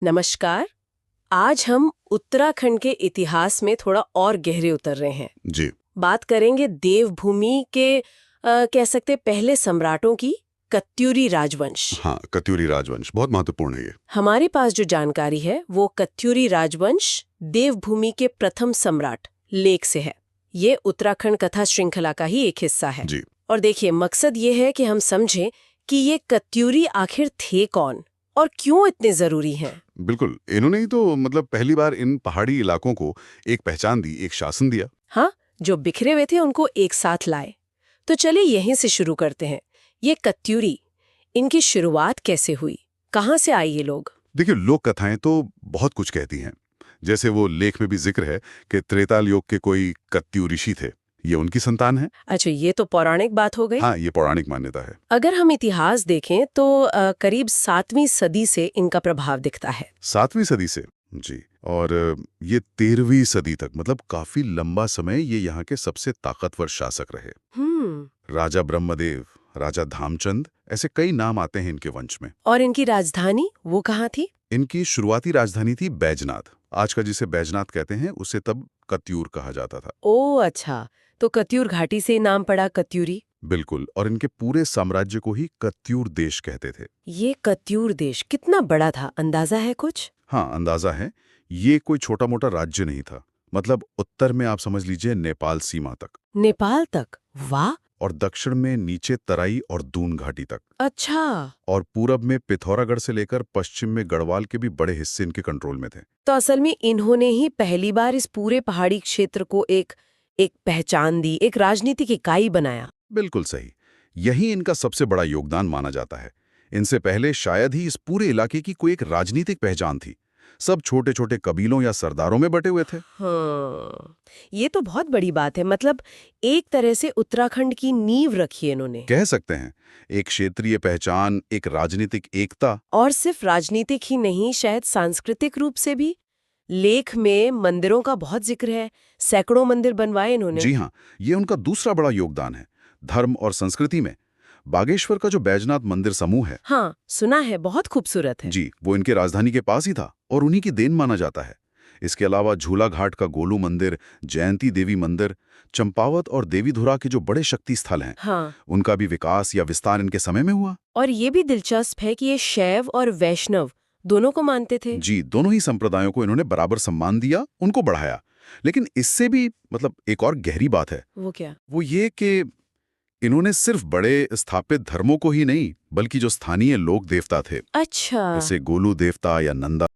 नमस्कार। आज हम उत्तराखंड के इतिहास में थोड़ा और गहरे उतर रहे हैं। जी। बात करेंगे देवभूमि के कह सकते पहले सम्राटों की, कत्यूरी राजवंश। हाँ, कत्यूरी राजवंश बहुत महत्वपूर्ण है ये। हमारे पास जो जानकारी है वो कत्यूरी राजवंश देवभूमि के प्रथम सम्राट लेक से है। ये उत्तराखंड कथा श्रृंखला का ही एक हिस्सा है। जी। और देखिए, मकसद ये है कि हम समझें कि ये कत्यूरी आखिर थे कौन और क्यों इतने जरूरी हैं। बिल्कुल, इन्होंने ही तो पहली बार इन पहाड़ी इलाकों को एक पहचान दी, एक शासन दिया। हाँ, जो बिखरे हुए थे उनको एक साथ लाए। तो चलिए यहीं से शुरू करते हैं। ये कत्यूरी, इनकी शुरुआत कैसे हुई, कहाँ से आए ये लोग? देखिए, लोक कथाएं तो बहुत कुछ कहती हैं। जैसे वो लेख में भी जिक्र है कि त्रेताल युग के कोई कत्यू ऋषि थे, ये उनकी संतान है। अच्छा, ये तो पौराणिक बात हो गई। हाँ, ये पौराणिक मान्यता है। अगर हम इतिहास देखें तो करीब 7वीं सदी से इनका प्रभाव दिखता है। 7वीं सदी से। जी। और ये 13वीं सदी तक काफी लंबा समय ये यहाँ के सबसे ताकतवर शासक रहे। राजा ब्रह्मदेव, राजा धामचंद, ऐसे कई नाम आते हैं इनके वंश में। और इनकी राजधानी वो कहाँ थी? इनकी शुरुआती राजधानी थी बैजनाथ। आज का जिसे बैजनाथ कहते हैं उसे तब कत्यूर कहा जाता था। ओह अच्छा, तो कत्यूर घाटी से नाम पड़ा कत्यूरी। बिल्कुल, और इनके पूरे साम्राज्य को ही कत्यूर देश कहते थे। ये कत्यूर देश कितना बड़ा था, अंदाजा है कुछ? हाँ, अंदाजा है। ये कोई छोटा मोटा राज्य नहीं था। उत्तर में आप समझ लीजिए नेपाल सीमा तक। नेपाल तक? वाह। और दक्षिण में नीचे तराई और दून घाटी तक। अच्छा, और पूरब में पिथौरागढ़ से लेकर पश्चिम में गढ़वाल के भी बड़े हिस्से इनके कंट्रोल में थे। तो असल में इन्होंने ही पहली बार इस पूरे पहाड़ी क्षेत्र को एक पहचान दी, एक राजनीतिक इकाई बनाया। बिल्कुल सही। यही इनका सबसे बड़ा योगदान माना जाता है। इनसे पहले शायद ही इस पूरे इलाके की कोई एक राजनीतिक पहचान थी। सब छोटे छोटे कबीलों या सरदारों में बटे हुए थे। हाँ, ये तो बहुत बड़ी बात है। मतलब एक तरह से उत्तराखंड की नींव रखी है इन्होंने। कह सकते हैं, एक क्षेत्रीय पहचान, एक राजनीतिक एकता। और सिर्फ राजनीतिक ही नहीं, शायद सांस्कृतिक रूप से भी। लेख में मंदिरों का बहुत जिक्र है, सैकड़ों मंदिर बनवाए इन्होंने। जी हाँ, ये उनका दूसरा बड़ा योगदान है। धर्म और संस्कृति में बागेश्वर का जो बैजनाथ मंदिर समूह है, हाँ, सुना है, बहुत खूबसूरत है। जी, वो इनके राजधानी के पास ही था और उन्हीं की देन माना जाता है। इसके अलावा झूला घाट का गोलू मंदिर, जयंती देवी मंदिर, चंपावत और देवीधुरा के जो बड़े शक्ति स्थल हैं, हाँ, उनका भी विकास या विस्तार इनके समय में हुआ। और ये भी दिलचस्प है कि ये शैव और वैष्णव दोनों को मानते थे। जी, दोनों ही संप्रदायों को इन्होंने बराबर सम्मान दिया, उनको बढ़ाया। लेकिन इससे भी एक और गहरी बात है। वो क्या? वो ये कि इन्होंने सिर्फ बड़े स्थापित धर्मों को ही नहीं, बल्कि जो स्थानीय लोक देवता थे, अच्छा, जैसे गोलू देवता या नंदा